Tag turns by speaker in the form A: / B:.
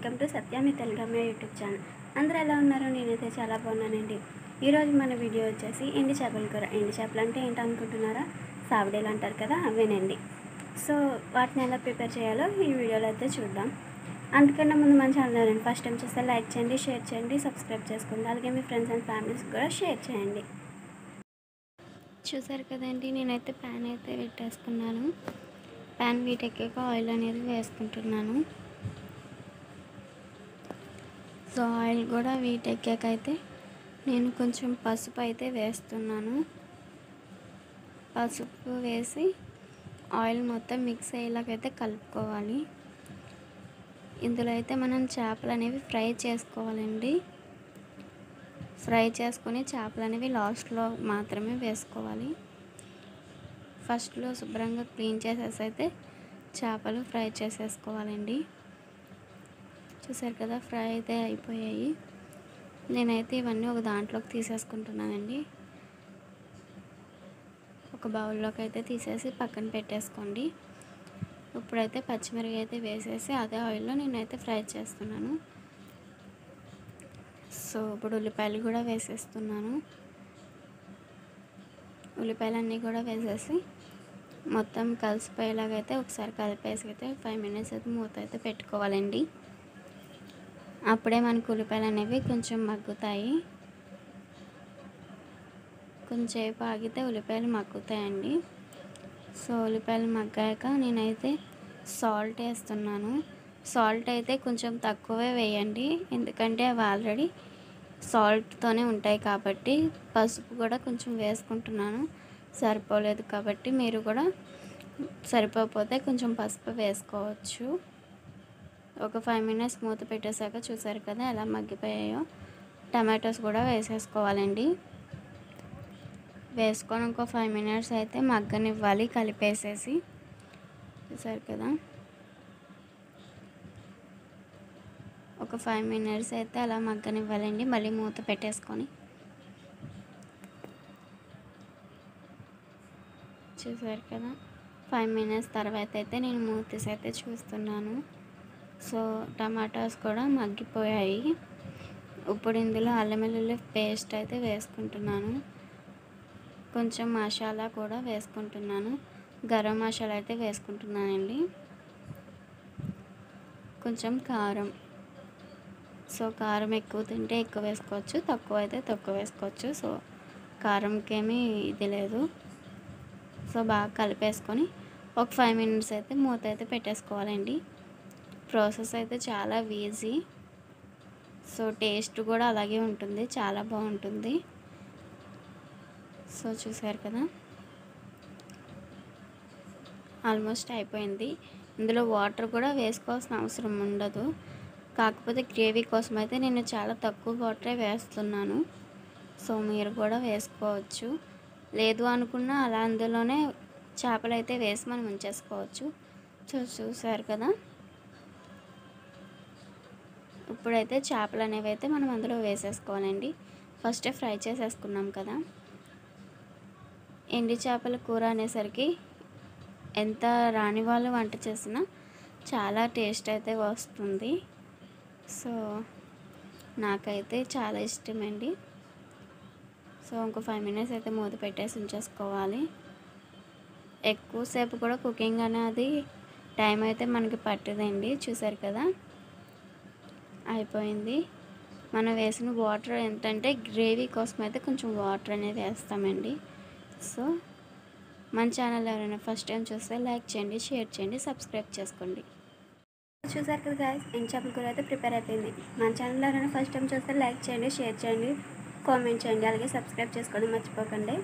A: Welcome to Satya me తెలుగమ్మ YouTube channel. అందరూ ఎలా ఉన్నారు? నేనైతే చాలా బాగున్నానండి. ఈరోజు మన వీడియో వచ్చేసి ఎండి చేపల కూర. ఎండి చేపలు అంటే ఏంటనుకుంటున్నారా? సావిడేలు అంటారు కదా, అవేనండి. సో వాటిని ఎలా ప్రిపేర్ చేయాలో ఈ వీడియోలో అయితే చూద్దాం. అందుకన్నా ముందు మన ఛానల్ ఫస్ట్ టైం చూస్తే లైక్ చేయండి, షేర్ చేయండి, సబ్స్క్రైబ్ చేసుకోండి. అలాగే మీ ఫ్రెండ్స్ అండ్ ఫ్యామిలీస్ కూడా షేర్ చేయండి. చూసారు కదండి, నేనైతే ప్యాన్ అయితే పెట్టేసుకున్నాను. ప్యాన్ వీటెక్కాక ఆయిల్ అనేది వేసుకుంటున్నాను. సో ఆయిల్ కూడా వీటెక్కాక అయితే నేను కొంచెం పసుపు అయితే వేస్తున్నాను. పసుపు వేసి ఆయిల్ మొత్తం మిక్స్ అయ్యేలాగైతే కలుపుకోవాలి. ఇందులో అయితే మనం చేపలు అనేవి ఫ్రై చేసుకోవాలండి. ఫ్రై చేసుకొని చేపలు అనేవి లాస్ట్లో మాత్రమే వేసుకోవాలి. ఫస్ట్లో శుభ్రంగా క్లీన్ చేసేసి అయితే చేపలు ఫ్రై చేసేసుకోవాలండి. చూసారు కదా, ఫ్రై అయితే అయిపోయాయి. నేనైతే ఇవన్నీ ఒక దాంట్లోకి తీసేసుకుంటున్నానండి. ఒక బౌల్లోకి అయితే తీసేసి పక్కన పెట్టేసుకోండి. ఇప్పుడైతే పచ్చిమిరపకాయ అయితే వేసేసి అదే ఆయిల్లో నేనైతే ఫ్రై చేస్తున్నాను. సో ఇప్పుడు ఉల్లిపాయలు కూడా వేసేస్తున్నాను. ఉల్లిపాయలన్నీ కూడా వేసేసి మొత్తం కలిసిపోయేలాగైతే ఒకసారి కలిపేసి అయితే 5 minutes అయితే మూత అయితే పెట్టుకోవాలండి. అప్పుడే మనకు ఉల్లిపాయలు అనేవి కొంచెం మగ్గుతాయి. కొంచెంసేపు ఆగితే ఉల్లిపాయలు మగ్గుతాయండి. సో ఉల్లిపాయలు మగ్గాక నేనైతే సాల్ట్ వేస్తున్నాను. సాల్ట్ అయితే కొంచెం తక్కువే వేయండి, ఎందుకంటే అవి ఆల్రెడీ సాల్ట్తోనే ఉంటాయి కాబట్టి. పసుపు కూడా కొంచెం వేసుకుంటున్నాను, సరిపోలేదు కాబట్టి మీరు కూడా సరిపోతే కొంచెం పసుపు వేసుకోవచ్చు. ఒక 5 minutes మూత పెట్టేశాక చూసారు కదా ఎలా మగ్గిపోయాయో. టమాటోస్ కూడా వేసేసుకోవాలండి. వేసుకొని ఇంకో 5 minutes అయితే మగ్గనివ్వాలి కలిపేసేసి. చూసారు కదా, ఒక 5 minutes అయితే అలా మగ్గనివ్వాలండి. మళ్ళీ మూత పెట్టేసుకొని చూసారు కదా, 5 minutes తర్వాత అయితే నేను మూత తీసి అయితే చూస్తున్నాను. సో టమాటాస్ కూడా మగ్గిపోయాయి. ఇప్పుడు ఇందులో అల్లం వెల్లుల్లి పేస్ట్ అయితే వేసుకుంటున్నాను. కొంచెం మసాలా కూడా వేసుకుంటున్నాను. గరం మసాలా అయితే వేసుకుంటున్నానండి. కొంచెం కారం. సో కారం ఎక్కువ తింటే ఎక్కువ వేసుకోవచ్చు, తక్కువ అయితే తక్కువ వేసుకోవచ్చు. సో కారంకేమీ ఇది లేదు. సో బాగా కలిపేసుకొని ఒక 5 minutes అయితే మూత అయితే పెట్టేసుకోవాలండి. ప్రాసెస్ అయితే చాలా ఈజీ. సో టేస్ట్ కూడా అలాగే ఉంటుంది, చాలా బాగుంటుంది. సో చూసారు కదా, ఆల్మోస్ట్ అయిపోయింది. ఇందులో వాటర్ కూడా వేసుకోవాల్సిన అవసరం ఉండదు. కాకపోతే గ్రేవీ కోసం అయితే నేను చాలా తక్కువ వాటరే వేస్తున్నాను. సో మీరు కూడా వేసుకోవచ్చు, లేదు అనుకున్నా అలా అందులోనే చేపలు అయితే వేసి మనం ఉంచేసుకోవచ్చు. చూసారు కదా, ఇప్పుడైతే చేపలు అనేవి అయితే మనం అందులో వేసేసుకోవాలండి. ఫస్టే ఫ్రై చేసేసుకున్నాం కదా. ఎండి చేపల కూర అనేసరికి ఎంత రాని వాళ్ళు వంట చేసినా చాలా టేస్ట్ అయితే వస్తుంది. సో నాకైతే చాలా ఇష్టమండి. సో ఇంకో 5 minutes అయితే మూత పెట్టేసి ఉంచేసుకోవాలి. ఎక్కువసేపు కూడా కుకింగ్ అనేది టైం అయితే మనకి పట్టదండి. చూసారు కదా, అయిపోయింది. మనం వేసిన వాటర్ ఏంటంటే గ్రేవీ కోసం అయితే కొంచెం వాటర్ అనేది వేస్తామండి. సో మన ఛానల్ ఎవరైనా ఫస్ట్ టైం చూస్తే లైక్ చేయండి, షేర్ చేయండి, సబ్స్క్రైబ్ చేసుకోండి. చూసారు కదా గాయ్స్, ఎండు చేపల కూర అయితే ప్రిపేర్ అయిపోయింది. మన ఛానల్ ఎవరైనా ఫస్ట్ టైం చూస్తే లైక్ చేయండి, షేర్ చేయండి, కామెంట్ చేయండి, అలాగే సబ్స్క్రైబ్ చేసుకోండి మర్చిపోకండి.